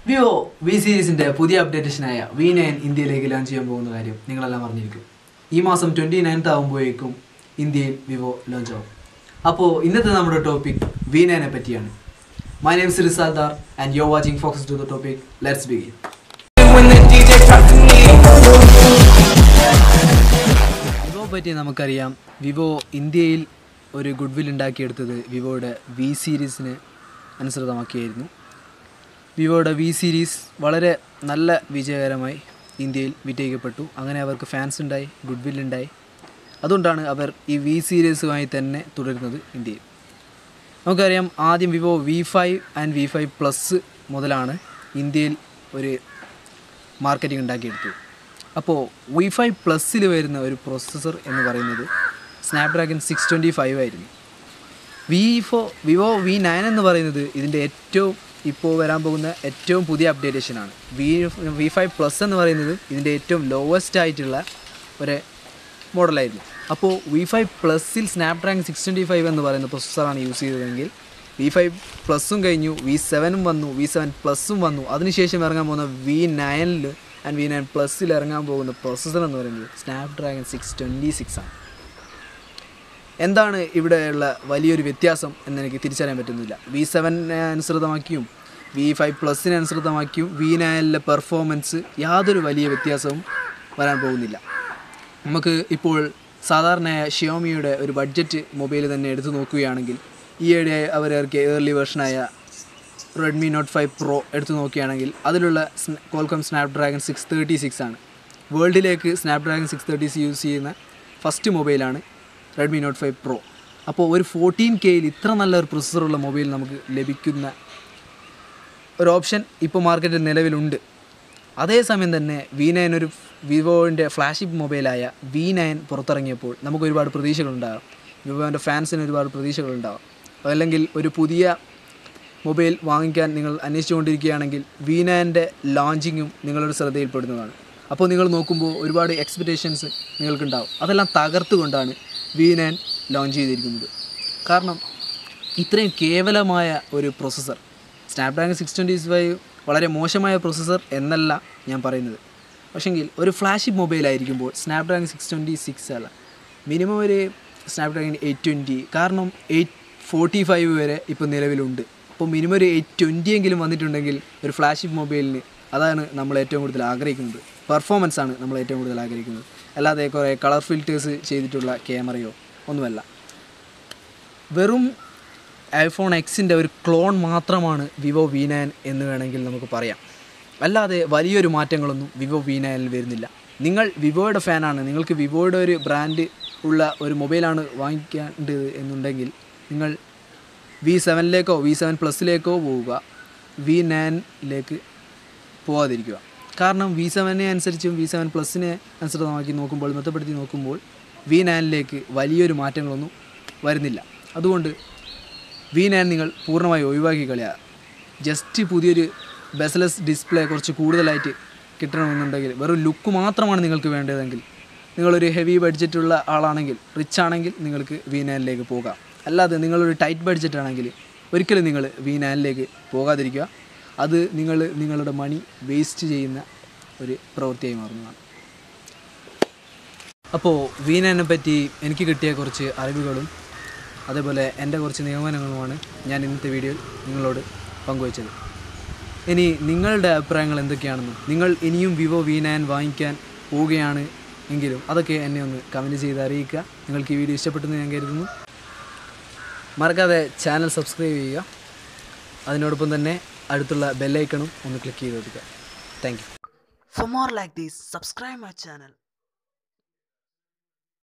Vivo V series in the Pudia updation V9 India launch Ningalam Arniku. Emasam 29th Amboekum India Vivo launch. Apo in the number topic V9 Petian. My name is Risaldar and you're watching Focus to the topic. Let's begin. Vivo Peti Namakaryam Vivo India or a goodwill in Daki Vivo V series in Ansaramakirno. Vivo V series വളരെ നല്ല വിജയകരമായി ഇന്ത്യയിൽ വിജയിക്കപ്പെട്ടു. അങ്ങനെ അവർക്ക് fans ഉണ്ടായി, goodwill ഉണ്ടായി. അതുകൊണ്ടാണ് അവർ ഈ V സീരീസുമായി തന്നെ തുടരുന്നത് ഇന്ത്യയിൽ. നമുക്കറിയാം ആദ്യം Vivo V5 and V5 Plus മുതലാണ് ഇന്ത്യയിൽ ഒരു മാർക്കറ്റിംഗ് ഉണ്ടാക്കിയെടുത്തത്. അപ്പോൾ V5 Plusൽ വരുന്ന ഒരു പ്രോസസ്സർ എന്ന് പറയുന്നത് സ്നാപ്ഡ്രാഗൺ 625 ആയിരുന്നു. Vivo V9 എന്ന് പറയുന്നത് ഇതിൻ്റെ ഏറ്റവും ഇപ്പോൾ വരാൻ പോകുന്ന ഏറ്റവും പുതിയ അപ്ഡേറ്റേഷനാണ്. V5 Plus എന്ന് പറയുന്നത് ഇതിൻ്റെ ഏറ്റവും ലോവസ്റ്റ് ആയിട്ടുള്ള ഒരു മോഡലായിരുന്നു. അപ്പോൾ V5 Plusൽ സ്നാപ്ഡ്രാഗൺ 625 എന്ന് പറയുന്ന പ്രൊസസ്സറാണ് യൂസ് ചെയ്തതെങ്കിൽ V5 Plusഉം കഴിഞ്ഞു, V7 വന്നു, V7 Plusഉം വന്നു. അതിനുശേഷം ഇറങ്ങാൻ പോകുന്ന V9ൽ ആൻഡ് V9 Plusൽ ഇറങ്ങാൻ പോകുന്ന പ്രൊസസ്സർ എന്ന് പറയുന്നത് സ്നാപ്ഡ്രാഗൺ 626 ആണ്. എന്താണ് ഇവിടെയുള്ള വലിയൊരു വ്യത്യാസം എന്നെനിക്ക് തിരിച്ചറിയാൻ പറ്റുന്നില്ല. V7 അനുസൃതമാക്കിയും V5 Plusനെ അനുസൃതമാക്കിയും V9ലെ പെർഫോമൻസ് യാതൊരു വലിയ വ്യത്യാസവും വരാൻ പോകുന്നില്ല. നമുക്ക് ഇപ്പോൾ സാധാരണ ഷിയോമിയുടെ ഒരു ബഡ്ജറ്റ് മൊബൈൽ തന്നെ എടുത്തു നോക്കുകയാണെങ്കിൽ ഈയിടെ അവർക്ക് ഏർലി വേർഷനായ റെഡ്മി നോട്ട് 5 Pro എടുത്തു നോക്കുകയാണെങ്കിൽ അതിലുള്ള കോൾക്കം സ്നാപ്ഡ്രാഗൺ 636 ആണ്. വേൾഡിലേക്ക് സ്നാപ്ഡ്രാഗൺ 630 യൂസ് ചെയ്യുന്ന ഫസ്റ്റ് മൊബൈലാണ് റെഡ്മി നോട്ട് 5 Pro. അപ്പോൾ ഒരു 14Kയിൽ ഇത്ര നല്ലൊരു പ്രൊസസ്സറുള്ള മൊബൈൽ നമുക്ക് ലഭിക്കുന്ന ഒരു ഓപ്ഷൻ ഇപ്പോൾ മാർക്കറ്റിൽ നിലവിലുണ്ട്. അതേസമയം തന്നെ V9 ഒരു വിവോൻ്റെ ഫ്ലാഗ്ഷിപ്പ് മൊബൈലായ V9 പുറത്തിറങ്ങിയപ്പോൾ നമുക്ക് ഒരുപാട് പ്രതീക്ഷകളുണ്ടാകും. വിവോൻ്റെ ഫാൻസിന് ഒരുപാട് പ്രതീക്ഷകളുണ്ടാകും. അല്ലെങ്കിൽ ഒരു പുതിയ മൊബൈൽ വാങ്ങിക്കാൻ നിങ്ങൾ അന്വേഷിച്ചുകൊണ്ടിരിക്കുകയാണെങ്കിൽ V9ൻ്റെ ലോഞ്ചിങ്ങും നിങ്ങളുടെ ശ്രദ്ധയിൽപ്പെടുന്നതാണ്. അപ്പോൾ നിങ്ങൾ നോക്കുമ്പോൾ ഒരുപാട് എക്സ്പെക്റ്റേഷൻസ് നിങ്ങൾക്കുണ്ടാകും. അതെല്ലാം തകർത്തുകൊണ്ടാണ് V9 ലോഞ്ച് ചെയ്തിരിക്കുന്നത്. കാരണം ഇത്രയും കേവലമായ ഒരു പ്രൊസസ്സർ സ്നാപ്ഡ്രാഗൺ 625 വളരെ മോശമായ പ്രൊസസ്സർ എന്നല്ല ഞാൻ പറയുന്നത്. പക്ഷെങ്കിൽ ഒരു ഫ്ലാഗ്ഷിപ്പ് മൊബൈലായിരിക്കുമ്പോൾ സ്നാപ്ഡ്രാഗൺ 626 അല്ല, മിനിമം ഒരു സ്നാപ്ഡ്രാഗൺ 820, കാരണം 845 വരെ ഇപ്പോൾ നിലവിലുണ്ട്. അപ്പോൾ മിനിമം ഒരു 820 എങ്കിലും വന്നിട്ടുണ്ടെങ്കിൽ ഒരു ഫ്ലാഗ്ഷിപ്പ് മൊബൈലിന് അതാണ് നമ്മൾ ഏറ്റവും കൂടുതൽ ആഗ്രഹിക്കുന്നത്. പെർഫോമൻസാണ് നമ്മൾ ഏറ്റവും കൂടുതൽ ആഗ്രഹിക്കുന്നത്, അല്ലാതെ കുറേ കളർ ഫിൽറ്റേഴ്സ് ചെയ്തിട്ടുള്ള ക്യാമറയോ ഒന്നുമല്ല. വെറും iPhone Xൻ്റെ ഒരു ക്ലോൺ മാത്രമാണ് Vivo V9 എന്ന് വേണമെങ്കിൽ നമുക്ക് പറയാം. അല്ലാതെ വലിയൊരു മാറ്റങ്ങളൊന്നും Vivo V9ൽ വരുന്നില്ല. നിങ്ങൾ വിവോയുടെ ഫാനാണ്, നിങ്ങൾക്ക് വിവോയുടെ ഒരു ബ്രാൻഡ് ഉള്ള ഒരു മൊബൈലാണ് വാങ്ങിക്കേണ്ടത് എന്നുണ്ടെങ്കിൽ നിങ്ങൾ V7ലേക്കോ V7 Plusലേക്കോ പോവുക, V9ലേക്ക് പോകാതിരിക്കുക. കാരണം V7നെ അനുസരിച്ചും V7 Plusനെ അനുസൃതമാക്കി നോക്കുമ്പോൾ, മെച്ചപ്പെടുത്തി നോക്കുമ്പോൾ V9ലേക്ക് വലിയൊരു മാറ്റങ്ങളൊന്നും വരുന്നില്ല. അതുകൊണ്ട് V9 നിങ്ങൾ പൂർണ്ണമായി ഒഴിവാക്കി കളയുക. ജസ്റ്റ് പുതിയൊരു ബെസ്ലെസ് ഡിസ്പ്ലേ കുറച്ച് കൂടുതലായിട്ട് കിട്ടണമെന്നുണ്ടെങ്കിൽ, വെറും ലുക്ക് മാത്രമാണ് നിങ്ങൾക്ക് വേണ്ടതെങ്കിൽ, നിങ്ങളൊരു ഹെവി ബഡ്ജറ്റുള്ള ആളാണെങ്കിൽ, റിച്ച് ആണെങ്കിൽ നിങ്ങൾക്ക് V9ലേക്ക് പോകാം. അല്ലാതെ നിങ്ങളൊരു ടൈറ്റ് ബഡ്ജറ്റ് ആണെങ്കിൽ ഒരിക്കലും നിങ്ങൾ V9ലേക്ക് പോകാതിരിക്കുക. അത് നിങ്ങളുടെ മണി വേസ്റ്റ് ചെയ്യുന്ന ഒരു പ്രവൃത്തിയായി മാറുന്നതാണ്. അപ്പോൾ V9നെ പറ്റി എനിക്ക് കിട്ടിയ കുറച്ച് അറിവുകളും അതേപോലെ എൻ്റെ കുറച്ച് നിഗമനങ്ങളുമാണ് ഞാൻ ഇന്നത്തെ വീഡിയോയിൽ നിങ്ങളോട് പങ്കുവച്ചത്. ഇനി നിങ്ങളുടെ അഭിപ്രായങ്ങൾ എന്തൊക്കെയാണെന്നും നിങ്ങൾ ഇനിയും Vivo V9 വാങ്ങിക്കാൻ പോവുകയാണ് എങ്കിലും അതൊക്കെ എന്നെ ഒന്ന് കമൻറ്റ് ചെയ്ത് അറിയിക്കുക. നിങ്ങൾക്ക് ഈ വീഡിയോ ഇഷ്ടപ്പെട്ടെന്ന് ഞാൻ കരുതുന്നു. മറക്കാതെ ചാനൽ സബ്സ്ക്രൈബ് ചെയ്യുക. അതിനോടൊപ്പം തന്നെ അടുത്തുള്ള ബെല്ലൈക്കണും ഒന്ന് ക്ലിക്ക് ചെയ്ത് കൊടുക്കുക. Thank you. For more like this, subscribe my channel.